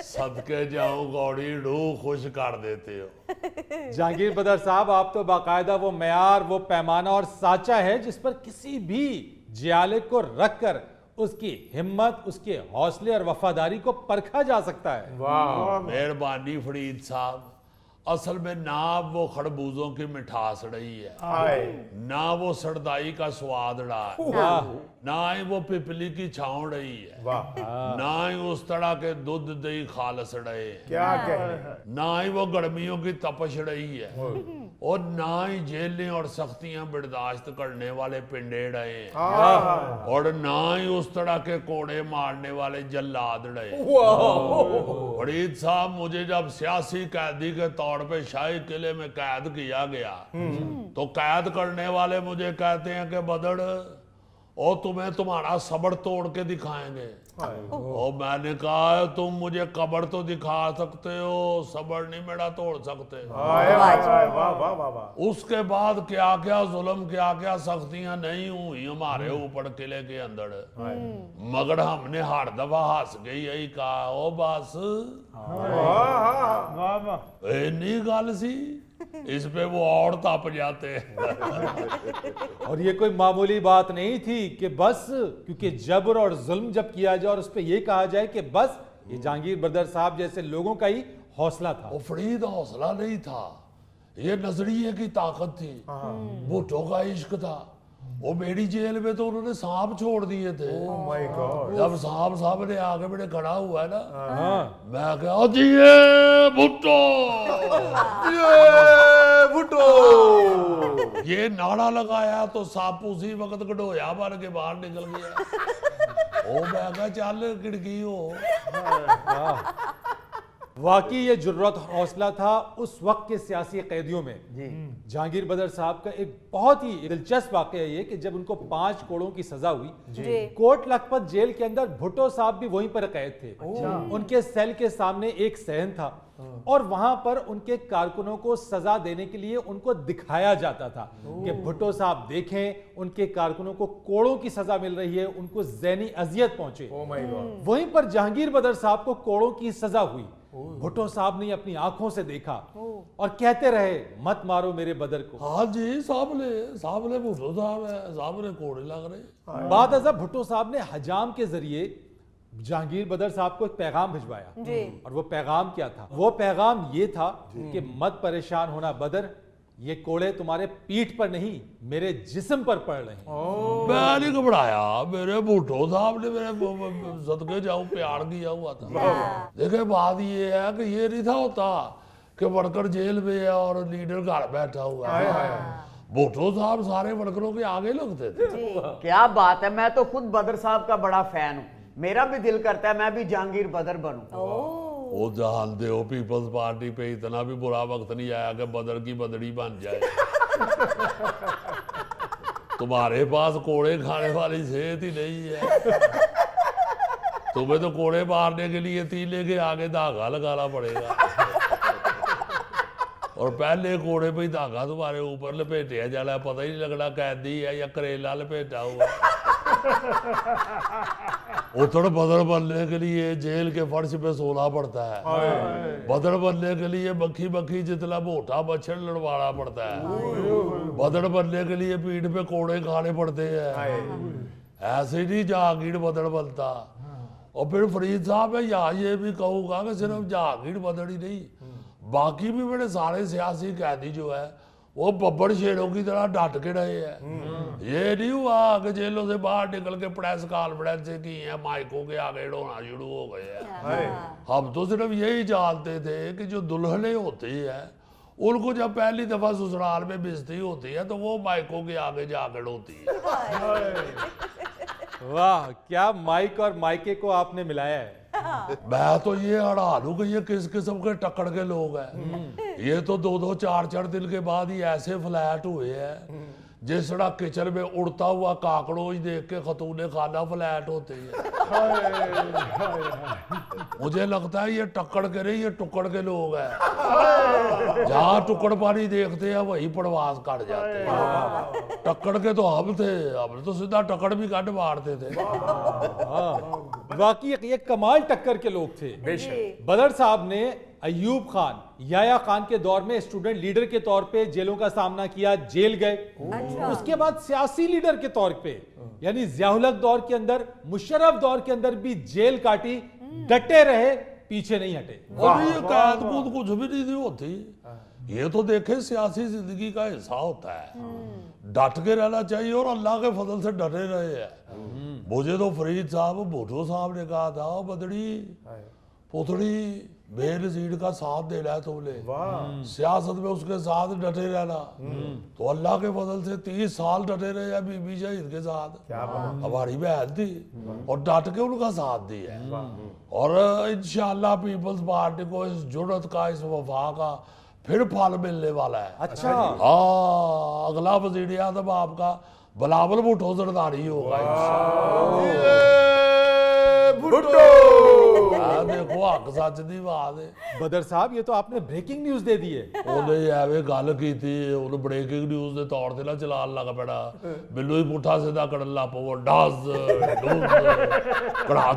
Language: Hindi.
सदके जाऊं गौड़ी, रूह खुश कर देते हो। जहांगीर बदर साहब, आप तो बाकायदा वो मेयार, वो पैमाना और साचा है जिस पर किसी भी जियालिक को रखकर उसकी हिम्मत, उसके हौसले और वफादारी को परखा जा सकता है। वाह, मेहरबानी फरीद साहब। असल में ना वो खरबूजों की मिठास रही है, हाय, ना वो सरदाई का स्वाद रहा है, वाह, ना ही वो पिपली की छाँव रही है, वाह, ना ही उस तरह के दूध दही खालस रहे हैं, क्या कहने। ना ही वो गर्मियों की तपश रही है, और ना ही जेलें और सख्तियां बर्दाश्त करने वाले पिंडे रहे हैं, हाँ, और ना ही उस तरह के कोड़े मारने वाले जल्लाद रहे। फरीद साहब, मुझे जब सियासी कैदी के तौर पे शाही किले में कैद किया गया तो कैद करने वाले मुझे कहते हैं कि बदड़, और तुम्हें तुम्हारा सब्र तोड़ के दिखाएंगे। और मैंने कहा तुम मुझे कब्र तो दिखा सकते हो, सब्र नहीं मेरा तोड़ सकते। हाय, वाह, वाह, वाह, वाह, वाह। उसके बाद क्या क्या जुल्म, क्या क्या सख्तियां नहीं हुई हमारे ऊपर किले के अंदर, मगर हमने हर दफा हंस के यही कहा, ओ बस वाह, वाह, इन्नी गल सी, इस पे वो और तप जाते हैं। और ये कोई मामूली बात नहीं थी कि बस क्योंकि जबर और जुल्म जब किया जाए और उस पर यह कहा जाए कि बस ये जहांगीर बदर साहब जैसे लोगों का ही हौसला था। वो फरीद हौसला नहीं था, ये नजरिए की ताकत थी, भुट्टो का इश्क था। वो मेरी जेल में तो उन्होंने सांप छोड़ दिए थे। Oh my God. जब सांप सामने आगे मेरे खड़ा हुआ है ना, हाँ, मैं कहा जी ये भुट्टो, ये भुट्टो। ये नारा लगाया तो सांप उसी वक्त गडोया बन के बाहर निकल गया। ओ मैं कहा चल खिड़की हो। वाकई ये जुर्रत और हौसला था उस वक्त के सियासी कैदियों में। जहांगीर बदर साहब का एक बहुत ही दिलचस्प वाकया ये कि जब उनको 5 कोड़ों की सजा हुई, कोट लखपत जेल के अंदर भुट्टो साहब भी वहीं पर कैद थे। उनके सेल के सामने एक सहन था और वहां पर उनके कारकुनों को सजा देने के लिए उनको दिखाया जाता था कि भुट्टो साहब देखें, उनके कारकुनों को कोड़ों की सजा मिल रही है, उनको ज़हनी अजियत पहुंचे। Oh my God. वहीं पर जहांगीर बदर साहब को कोड़ों की सजा हुई। भुट्टो साहब ने अपनी आंखों से देखा और कहते रहे, मत मारो मेरे बदर को। हाँ जी, सामने भुट्टो साहब है, सामने कोड़े लग रहे। बाद अज़ब भुट्टो साहब ने हजाम के जरिए जहांगीर बदर साहब को एक पैगाम भिजवाया। और वो पैगाम क्या था? वो पैगाम ये था कि मत परेशान होना बदर, ये कोड़े तुम्हारे पीठ पर नहीं मेरे जिस्म पर पड़ रहे हैं। मैं नहीं घबराया, मेरे भुट्टो साहब ने मेरे सदके जाऊं प्यार किया हुआ था। देखिए बात ये है कि ये नहीं था होता कि वर्कर जेल में है और लीडर घर बैठा हुआ है। भुट्टो साहब सारे वर्करों के आगे लगते थे। क्या बात है, मैं तो खुद बदर साहब का बड़ा फैन हूँ। मेरा भी दिल करता है मैं भी जहांगीर बदर बनूं। वो जानते हो पीपल्स पार्टी पे इतना भी बुरा वक्त नहीं आया कि बदर की बदड़ी बन जाए। तुम्हारे पास कोड़े खाने वाली सेहत ही नहीं है। तुम्हें तो कोड़े मारने के लिए तीले के आगे धागा लगाना पड़ेगा, और पहले कोड़े पे ही धागा तुम्हारे ऊपर लपेटा जाना, पता ही नहीं लगना कैदी है या करेला लपेटा हुआ। उतड़ बदर बनने के लिए जेल के फर्श पे सोना पड़ता है। बदर बनने के लिए मक्खी मक्खी जितना मोटा मच्छर लड़वाना पड़ता है। बदर बनने के लिए पीठ पे कोड़े खाने पड़ते हैं। ऐसे नहीं जहांगीर बदर बनता। और फिर फरीद साहब मैं यहाँ ये भी कहूँगा कि सिर्फ जहांगीर बदर ही नहीं, बाकी भी मेरे सारे सियासी कैदी जो है वो बब्बर शेरों की तरह डट के रहे हैं। ये नहीं हुआ कि जेलों से बाहर निकल के प्रेस कॉन्फ्रेंस की है, माइकों के आगे डोना शुरू हो गए हैं। हम तो सिर्फ यही जानते थे कि जो दुल्हने होती है उनको जब पहली दफा ससुराल में बेइज्जती होती है तो वो माइकों के आगे जाकर होती है। वाह, क्या माइक और माइके को आपने मिलाया है। मैं तो ये हैरान हूं कि ये किस किस्म के टक्कर के लोग हैं। ये तो 2-2 4-4 दिन के बाद ही ऐसे फ्लैट हुए हैं जिस तरह किचन में उड़ता हुआ काकड़ों ही देख के खतूने खाना फ्लैट होते हैं। मुझे लगता है ये टक्कड़ के नहीं, ये टुक्कड़ के लोग हैं। जहाँ टुक्कड़ पानी देखते हैं वही प्रवास काट जाते हैं। टक्कड़ के तो हम थे, हम तो सीधा टक्कड़ भी काट मारते थे। वाकई ये कमाल टक्कर के लोग थे। बेशक। बदर साहब ने अयूब खान, याया खान के दौर में स्टूडेंट लीडर के तौर पे जेलों का सामना किया, जेल गए। उसके बाद सियासी लीडर के तौर पे यानी ज़िया-उल हक दौर के अंदर, मुशर्रफ दौर के अंदर भी जेल काटी, डटे रहे, पीछे नहीं हटे। और ये कैद कूद कुछ भी नहीं थी होती। ये तो देखे सियासी जिंदगी का हिस्सा होता है। डट के रहना चाहिए और अल्लाह के फजल से डटे रहे हैं। मुझे तो फरीद साहब, भुट्टो साहब ने कहा था, बदड़ी पुतड़ी बेनजीर का साथ देना है तुमने, सियासत में उसके साथ डटे रहना। तो अल्लाह के फजल से 30 साल डटे रहे हैं बीबी शहीद के साथ। हमारी बहन थी और डट के उनका साथ दिया है। और इंशाअल्लाह पीपल्स पार्टी को इस जुर्रत का, इस वफा का फिर फल मिलने वाला है। अच्छा, हाँ, अगला वज़ीर आज़म आपका बिलावल भुट्टो जरदारी होगा। हाँ, देखो हक सच दी बात है। बदर साहब ये तो आपने ब्रेकिंग न्यूज दे दी है। ਉਹਨੇ ਐਵੇਂ ਗੱਲ ਕੀਤੀ, ਉਹਨੂੰ ਬ੍ਰੇਕਿੰਗ ਨਿਊਜ਼ ਦੇ ਤੌਰ ਤੇ ਨਾ ਚਲਾਉਣ ਲੱਗ ਪੈਣਾ। ਮੈਨੂੰ ਹੀ ਪੁੱਠਾ ਸਿੱਧਾ ਕਰਨ ਲੱਗ ਪਵੋ, ਡਸ ਡੂਸ ਕੜਾ